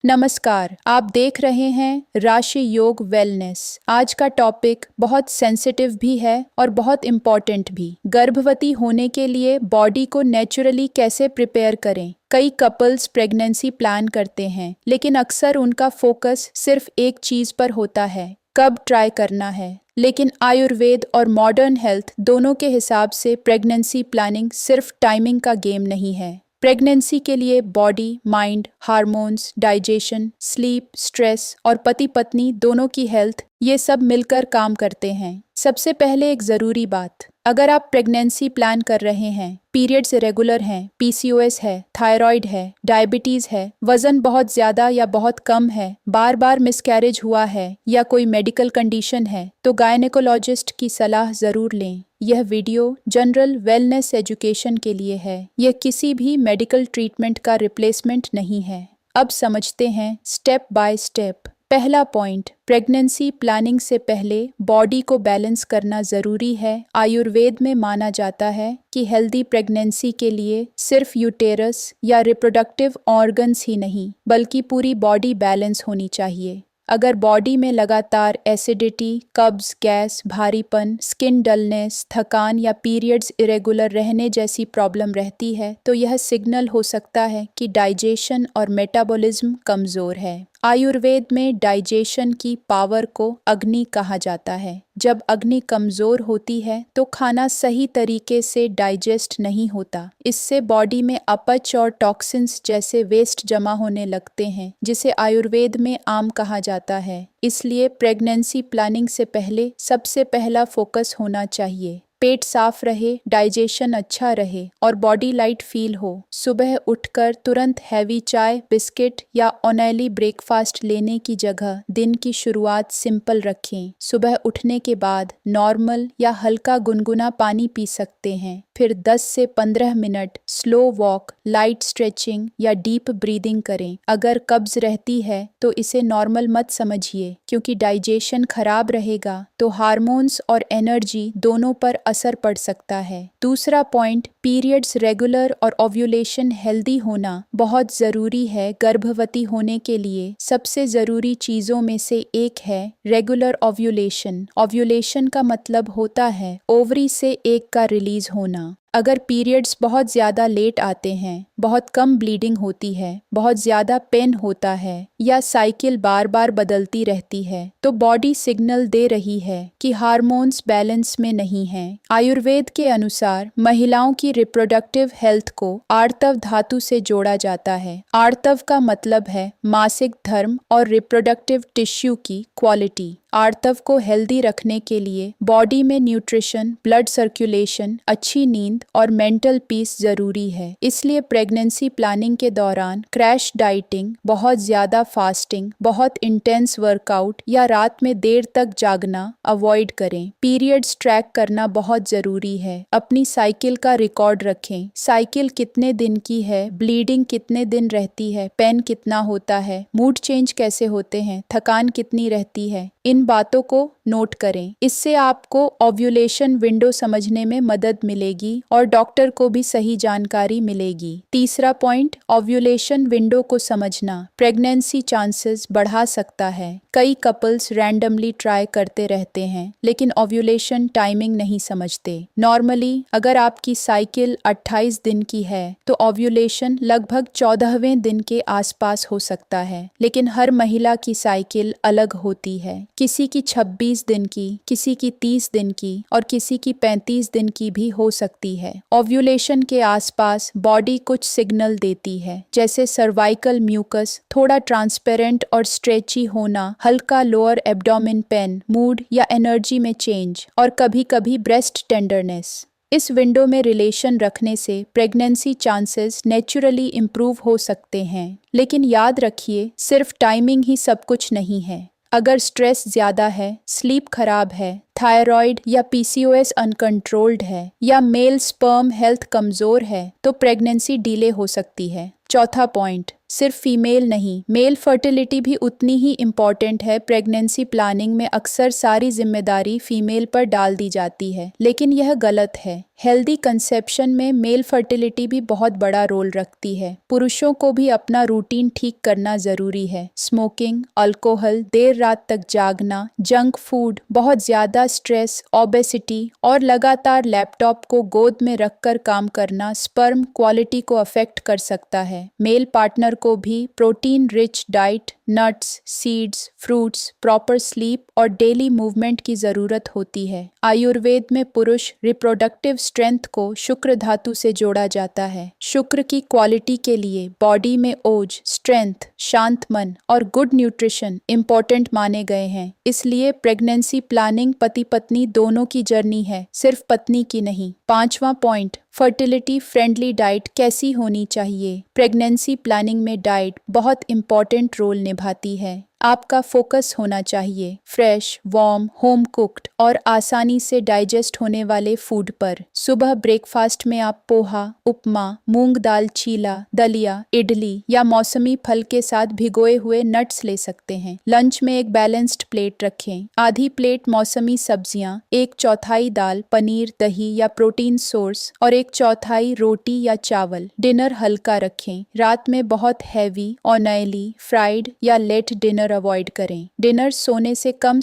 नमस्कार, आप देख रहे हैं राशि योग वेलनेस। आज का टॉपिक बहुत सेंसिटिव भी है और बहुत इम्पोर्टेंट भी। गर्भवती होने के लिए बॉडी को नेचुरली कैसे प्रिपेयर करें। कई कपल्स प्रेगनेंसी प्लान करते हैं, लेकिन अक्सर उनका फोकस सिर्फ एक चीज पर होता है, कब ट्राई करना है। लेकिन आयुर्वेद और मॉडर्न हेल्थ दोनों के हिसाब से प्रेगनेंसी प्लानिंग सिर्फ टाइमिंग का गेम नहीं है। प्रेगनेंसी के लिए body, mind, hormones, digestion, sleep, stress और पति पत्नी दोनों की हेल्थ, ये सब मिलकर काम करते हैं। सबसे पहले एक ज़रूरी बात, अगर आप प्रेगनेंसी प्लान कर रहे हैं, पीरियड्स इरेगुलर हैं, पीसीओएस है, थायराइड है, डायबिटीज़ है, वज़न बहुत ज़्यादा या बहुत कम है, बार बार मिसकैरेज हुआ है या कोई मेडिकल कंडीशन है, तो गायनेकोलॉजिस्ट की सलाह ज़रूर लें। यह वीडियो जनरल वेलनेस एजुकेशन के लिए है, यह किसी भी मेडिकल ट्रीटमेंट का रिप्लेसमेंट नहीं है। अब समझते हैं स्टेप बाय स्टेप। पहला पॉइंट, प्रेगनेंसी प्लानिंग से पहले बॉडी को बैलेंस करना ज़रूरी है। आयुर्वेद में माना जाता है कि हेल्दी प्रेगनेंसी के लिए सिर्फ यूटेरस या रिप्रोडक्टिव ऑर्गन्स ही नहीं, बल्कि पूरी बॉडी बैलेंस होनी चाहिए। अगर बॉडी में लगातार एसिडिटी, कब्ज, गैस, भारीपन, स्किन डलनेस, थकान या पीरियड्स इरेगुलर रहने जैसी प्रॉब्लम रहती है, तो यह सिग्नल हो सकता है कि डाइजेशन और मेटाबॉलिज्म कमज़ोर है। आयुर्वेद में डाइजेशन की पावर को अग्नि कहा जाता है। जब अग्नि कमज़ोर होती है तो खाना सही तरीके से डाइजेस्ट नहीं होता। इससे बॉडी में अपच और टॉक्सिन्स जैसे वेस्ट जमा होने लगते हैं, जिसे आयुर्वेद में आम कहा जाता है। इसलिए प्रेगनेंसी प्लानिंग से पहले सबसे पहला फोकस होना चाहिए पेट साफ रहे, डाइजेशन अच्छा रहे और बॉडी लाइट फील हो। सुबह उठकर तुरंत हैवी चाय, बिस्किट या ऑयली ब्रेकफास्ट लेने की जगह दिन की शुरुआत सिंपल रखें। सुबह उठने के बाद नॉर्मल या हल्का गुनगुना पानी पी सकते हैं। फिर 10 से 15 minute slow walk, light stretching या डीप ब्रीदिंग करें। अगर कब्ज रहती है तो इसे नॉर्मल मत समझिए, क्योंकि डाइजेशन खराब रहेगा तो हार्मोन्स और एनर्जी दोनों पर असर पड़ सकता है। दूसरा पॉइंट, पीरियड्स रेगुलर और ओव्यूलेशन हेल्दी होना बहुत ज़रूरी है। गर्भवती होने के लिए सबसे ज़रूरी चीज़ों में से एक है रेगुलर ओव्यूलेशन। ओव्यूलेशन का मतलब होता है ओवरी से एग का रिलीज होना। अगर पीरियड्स बहुत ज़्यादा लेट आते हैं, बहुत कम ब्लीडिंग होती है, बहुत ज़्यादा पेन होता है या साइकिल बार बार बदलती रहती है, तो बॉडी सिग्नल दे रही है कि हार्मोन्स बैलेंस में नहीं हैं। आयुर्वेद के अनुसार महिलाओं की रिप्रोडक्टिव हेल्थ को आर्तव धातु से जोड़ा जाता है। आर्तव का मतलब है मासिक धर्म और रिप्रोडक्टिव टिश्यू की क्वालिटी। आर्तव को हेल्दी रखने के लिए बॉडी में न्यूट्रिशन, ब्लड सर्कुलेशन, अच्छी नींद और मेंटल पीस ज़रूरी है। इसलिए प्रेगनेंसी प्लानिंग के दौरान क्रैश डाइटिंग, बहुत ज़्यादा फास्टिंग, बहुत इंटेंस वर्कआउट या रात में देर तक जागना अवॉइड करें। पीरियड्स ट्रैक करना बहुत ज़रूरी है। अपनी साइकिल का रिकॉर्ड रखें। साइकिल कितने दिन की है, ब्लीडिंग कितने दिन रहती है, पेन कितना होता है, मूड चेंज कैसे होते हैं, थकान कितनी रहती है, इन बातों को नोट करें। इससे आपको ओव्यूलेशन विंडो समझने में मदद मिलेगी और डॉक्टर को भी सही जानकारी मिलेगी। तीसरा पॉइंट, ओव्यूलेशन विंडो को समझना प्रेगनेंसी चांसेस बढ़ा सकता है। कई कपल्स रैंडमली ट्राई करते रहते हैं, लेकिन ओव्यूलेशन टाइमिंग नहीं समझते। नॉर्मली अगर आपकी साइकिल 28 दिन की है तो ओव्यूलेशन लगभग 14वें दिन के आसपास हो सकता है, लेकिन हर महिला की साइकिल अलग होती है। किसी की 26 दिन की, किसी की 30 दिन की और किसी की 35 दिन की भी हो सकती है। ओव्यूलेशन के आसपास बॉडी कुछ सिग्नल देती है, जैसे सर्वाइकल म्यूकस थोड़ा ट्रांसपेरेंट और स्ट्रेची होना, हल्का लोअर एब्डोमेन पेन, मूड या एनर्जी में चेंज और कभी कभी ब्रेस्ट टेंडरनेस। इस विंडो में रिलेशन रखने से प्रेगनेंसी चांसेस नेचुरली इम्प्रूव हो सकते हैं। लेकिन याद रखिए, सिर्फ टाइमिंग ही सब कुछ नहीं है। अगर स्ट्रेस ज़्यादा है, स्लीप खराब है, थायराइड या पीसीओएस अनकंट्रोल्ड है या मेल स्पर्म हेल्थ कमज़ोर है, तो प्रेगनेंसी डिले हो सकती है। चौथा पॉइंट, सिर्फ फीमेल नहीं, मेल फर्टिलिटी भी उतनी ही इम्पॉर्टेंट है। प्रेगनेंसी प्लानिंग में अक्सर सारी जिम्मेदारी फीमेल पर डाल दी जाती है, लेकिन यह गलत है। हेल्दी कंसेप्शन में मेल फर्टिलिटी भी बहुत बड़ा रोल रखती है। पुरुषों को भी अपना रूटीन ठीक करना जरूरी है। स्मोकिंग, अल्कोहल, देर रात तक जागना, जंक फूड, बहुत ज्यादा स्ट्रेस, ओबेसिटी और लगातार लैपटॉप को गोद में रखकर काम करना स्पर्म क्वालिटी को अफेक्ट कर सकता है। मेल पार्टनर को भी protein rich diet, nuts, seeds, fruits, proper sleep और डेली मूवमेंट की जरूरत होती है। आयुर्वेद में पुरुष रिप्रोडक्टिव स्ट्रेंथ को शुक्र धातु से जोड़ा जाता है। शुक्र की क्वालिटी के लिए बॉडी में ओज, स्ट्रेंथ, शांत मन और गुड न्यूट्रिशन इंपॉर्टेंट माने गए हैं। इसलिए प्रेगनेंसी प्लानिंग पति पत्नी दोनों की जर्नी है, सिर्फ पत्नी की नहीं। 5वां पॉइंट, फर्टिलिटी फ्रेंडली डाइट कैसी होनी चाहिए। प्रेगनेंसी प्लानिंग में डाइट बहुत इंपॉर्टेंट रोल निभाती है। आपका फोकस होना चाहिए फ्रेश, वार्म, होम कुक्ड और आसानी से डाइजेस्ट होने वाले फूड पर। सुबह ब्रेकफास्ट में आप पोहा, उपमा, मूंग दाल चीला, दलिया, इडली या मौसमी फल के साथ भिगोए हुए नट्स ले सकते हैं। लंच में एक बैलेंस्ड प्लेट रखें। आधी प्लेट मौसमी सब्जियां, 1/4 दाल, पनीर, दही या प्रोटीन सोर्स और 1/4 रोटी या चावल। डिनर हल्का रखें। रात में बहुत हैवी, ऑयली, फ्राइड या लेट डिनर अवॉइड करें। डिनर सोने से कम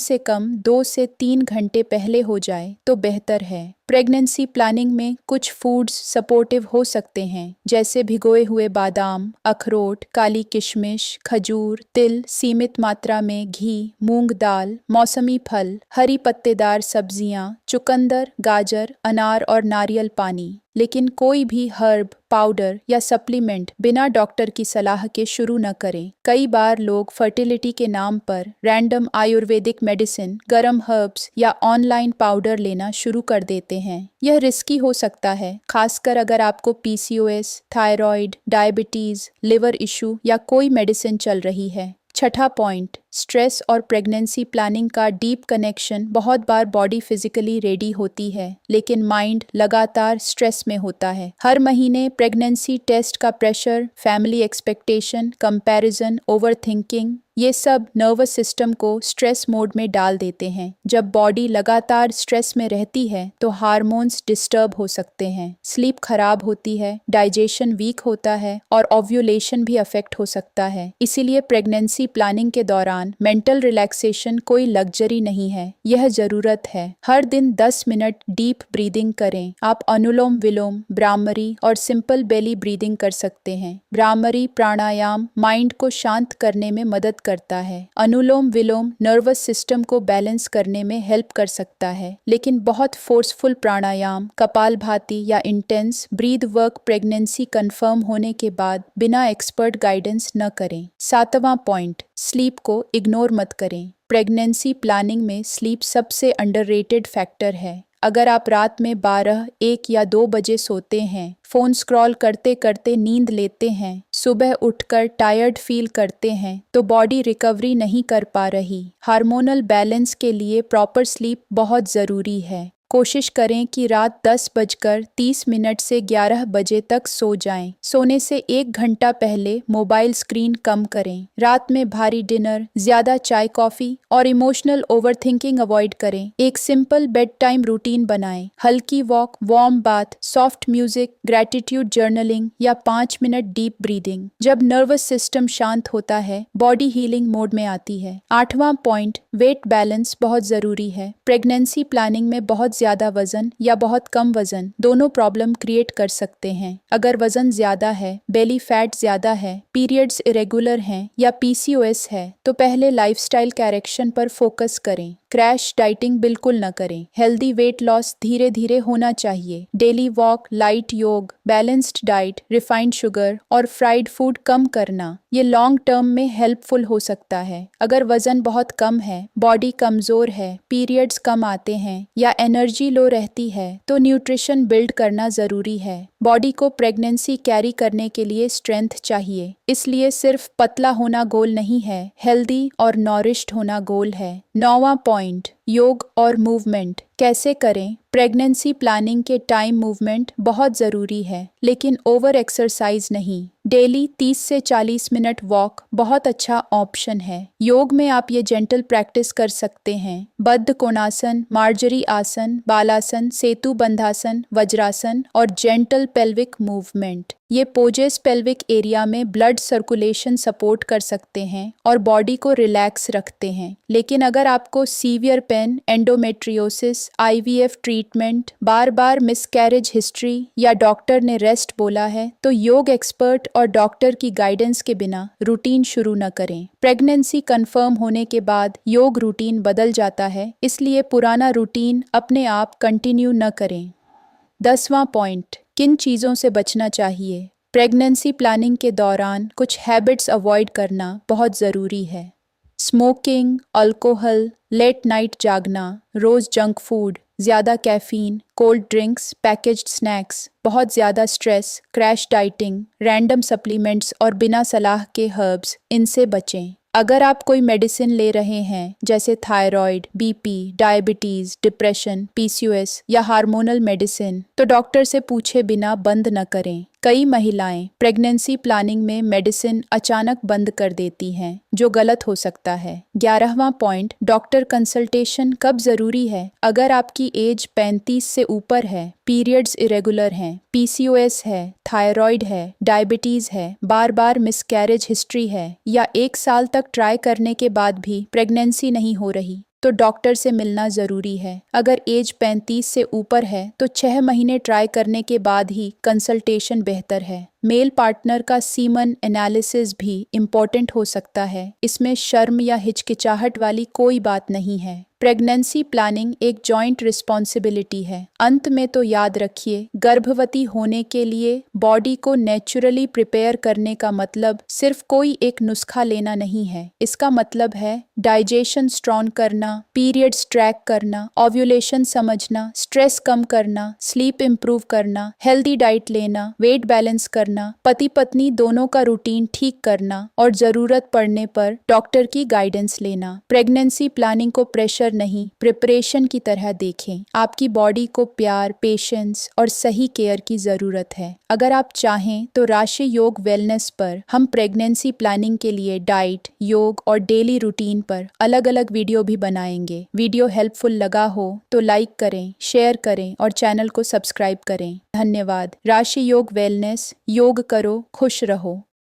2 से 3 घंटे पहले हो जाए तो बेहतर है। प्रेगनेंसी प्लानिंग में कुछ फूड्स सपोर्टिव हो सकते हैं, जैसे भिगोए हुए बादाम, अखरोट, काली किशमिश, खजूर, तिल, सीमित मात्रा में घी, मूंग दाल, मौसमी फल, हरी पत्तेदार सब्जियां, चुकंदर, गाजर, अनार और नारियल पानी। लेकिन कोई भी हर्ब, पाउडर या सप्लीमेंट बिना डॉक्टर की सलाह के शुरू न करें। कई बार लोग फर्टिलिटी के नाम पर रैंडम आयुर्वेदिक मेडिसिन, गरम हर्ब्स या ऑनलाइन पाउडर लेना शुरू कर देते हैं। यह रिस्की हो सकता है, खासकर अगर आपको PCOS, thyroid, diabetes, liver issue या कोई मेडिसिन चल रही है। 6वां पॉइंट, स्ट्रेस और प्रेगनेंसी प्लानिंग का डीप कनेक्शन। बहुत बार बॉडी फिजिकली रेडी होती है, लेकिन माइंड लगातार स्ट्रेस में होता है। हर महीने प्रेगनेंसी टेस्ट का pressure, family expectation, comparison, overthinking, ये सब नर्वस सिस्टम को स्ट्रेस मोड में डाल देते हैं। जब बॉडी लगातार स्ट्रेस में रहती है तो हार्मोन्स डिस्टर्ब हो सकते हैं, स्लीप खराब होती है, डाइजेशन वीक होता है और ओव्यूलेशन भी अफेक्ट हो सकता है। इसीलिए प्रेगनेंसी प्लानिंग के दौरान मेंटल रिलैक्सेशन कोई लग्जरी नहीं है, यह जरूरत है। हर दिन 10 मिनट डीप ब्रीदिंग करें। आप अनुलोम विलोम, ब्राह्मरी और सिंपल बेली ब्रीदिंग कर सकते हैं। ब्राह्मरी प्राणायाम माइंड को शांत करने में मदद करता है। अनुलोम विलोम नर्वस सिस्टम को बैलेंस करने में हेल्प कर सकता है, लेकिन बहुत फोर्सफुल प्राणायाम, कपालभाति या intense breathe work pregnancy confirm होने के बाद बिना एक्सपर्ट गाइडेंस न करें। 7वां पॉइंट, स्लीप को इग्नोर मत करें। प्रेगनेंसी प्लानिंग में स्लीप सबसे अंडररेटेड फैक्टर है। अगर आप रात में 12, 1 या 2 बजे सोते हैं, फोन स्क्रॉल करते करते नींद लेते हैं, सुबह उठकर टायर्ड फील करते हैं, तो बॉडी रिकवरी नहीं कर पा रही। हार्मोनल बैलेंस के लिए प्रॉपर स्लीप बहुत ज़रूरी है। कोशिश करें कि रात 10:30 से 11 बजे तक सो जाएं। सोने से 1 घंटा पहले मोबाइल स्क्रीन कम करें। रात में भारी डिनर, ज्यादा चाय कॉफी और इमोशनल ओवरथिंकिंग अवॉइड करें। एक सिंपल बेड टाइम रूटीन बनाएं। हल्की walk, warm bath, soft music, gratitude journaling या 5 मिनट डीप ब्रीदिंग। जब नर्वस सिस्टम शांत होता है, बॉडी हीलिंग मोड में आती है। 8वां पॉइंट, वेट बैलेंस बहुत जरूरी है। प्रेगनेंसी प्लानिंग में बहुत ज्यादा वजन या बहुत कम वजन दोनों प्रॉब्लम क्रिएट कर सकते हैं। अगर वजन ज्यादा है, बेली फैट ज्यादा है, पीरियड्स इरेगुलर हैं या PCOS है, तो पहले लाइफस्टाइल करेक्शन पर फोकस करें। क्रैश डाइटिंग बिल्कुल न करें। हेल्दी वेट लॉस धीरे धीरे होना चाहिए। डेली वॉक, लाइट योग, बैलेंस्ड डाइट, रिफाइंड शुगर और फ्राइड फूड कम करना, ये लॉन्ग टर्म में हेल्पफुल हो सकता है। अगर वजन बहुत कम है, बॉडी कमजोर है, पीरियड्स कम आते हैं या एनर्जी लो रहती है, तो न्यूट्रिशन बिल्ड करना जरूरी है। बॉडी को प्रेगनेंसी कैरी करने के लिए स्ट्रेंथ चाहिए, इसलिए सिर्फ पतला होना गोल नहीं है, हेल्दी और नॉरिश्ड होना गोल है। 9वां पॉइंट, योग और मूवमेंट कैसे करें। प्रेगनेंसी प्लानिंग के टाइम मूवमेंट बहुत ज़रूरी है, लेकिन ओवर एक्सरसाइज नहीं। डेली 30 से 40 मिनट वॉक बहुत अच्छा ऑप्शन है। योग में आप ये जेंटल प्रैक्टिस कर सकते हैं। बद्ध कोणासन, मार्जरी आसन, बालासन, सेतु बंधासन, वज्रासन और जेंटल पेल्विक मूवमेंट। ये पोजेस पेल्विक एरिया में ब्लड सर्कुलेशन सपोर्ट कर सकते हैं और बॉडी को रिलैक्स रखते हैं। लेकिन अगर आपको severe pain, endometriosis, IVF treatment, बार बार मिसकैरेज हिस्ट्री या डॉक्टर ने रेस्ट बोला है, तो योग एक्सपर्ट और डॉक्टर की गाइडेंस के बिना रूटीन शुरू न करें। प्रेगनेंसी कंफर्म होने के बाद योग रूटीन बदल जाता है, इसलिए पुराना रूटीन अपने आप कंटिन्यू न करें। 10वां पॉइंट, किन चीज़ों से बचना चाहिए। प्रेगनेंसी प्लानिंग के दौरान कुछ हैबिट्स अवॉइड करना बहुत ज़रूरी है। स्मोकिंग, अल्कोहल, लेट नाइट जागना, रोज़ जंक फूड, ज़्यादा caffeine, cold drinks, packaged snacks, बहुत ज़्यादा stress, crash dieting, random supplements और बिना सलाह के हर्ब्स, इनसे बचें। अगर आप कोई मेडिसिन ले रहे हैं जैसे thyroid, BP, diabetes, depression, PCOS या हार्मोनल मेडिसिन, तो डॉक्टर से पूछे बिना बंद न करें। कई महिलाएं प्रेगनेंसी प्लानिंग में मेडिसिन अचानक बंद कर देती हैं, जो गलत हो सकता है। 11वां पॉइंट, डॉक्टर कंसल्टेशन कब ज़रूरी है। अगर आपकी एज 35 से ऊपर है, पीरियड्स इरेगुलर हैं, PCOS है, थायराइड है, डायबिटीज़ है, बार बार मिसकैरेज हिस्ट्री है या 1 साल तक ट्राई करने के बाद भी प्रेगनेंसी नहीं हो रही, तो डॉक्टर से मिलना ज़रूरी है। अगर एज 35 से ऊपर है तो 6 महीने ट्राई करने के बाद ही कंसल्टेशन बेहतर है। मेल पार्टनर का सीमन एनालिसिस भी इम्पॉर्टेंट हो सकता है। इसमें शर्म या हिचकिचाहट वाली कोई बात नहीं है। प्रेगनेंसी प्लानिंग एक जॉइंट रिस्पॉन्सिबिलिटी है। अंत में तो याद रखिए, गर्भवती होने के लिए बॉडी को नेचुरली प्रिपेयर करने का मतलब सिर्फ कोई एक नुस्खा लेना नहीं है। इसका मतलब है डाइजेशन स्ट्रॉन्ग करना, पीरियड्स ट्रैक करना, ओव्यूलेशन समझना, स्ट्रेस कम करना, स्लीप इंप्रूव करना, हेल्दी डाइट लेना, वेट बैलेंस करना, पति पत्नी दोनों का रूटीन ठीक करना और ज़रूरत पड़ने पर डॉक्टर की गाइडेंस लेना। प्रेगनेंसी प्लानिंग को प्रेशर नहीं, प्रिपरेशन की तरह देखें। आपकी बॉडी को प्यार, पेशेंस और सही केयर की ज़रूरत है। अगर आप चाहें तो राशि योग वेलनेस पर हम प्रेगनेंसी प्लानिंग के लिए डाइट, योग और डेली रूटीन पर अलग अलग वीडियो भी बनाएंगे। वीडियो हेल्पफुल लगा हो तो लाइक करें, शेयर करें और चैनल को सब्सक्राइब करें। धन्यवाद। राशि योग वेलनेस, योग करो, खुश रहो।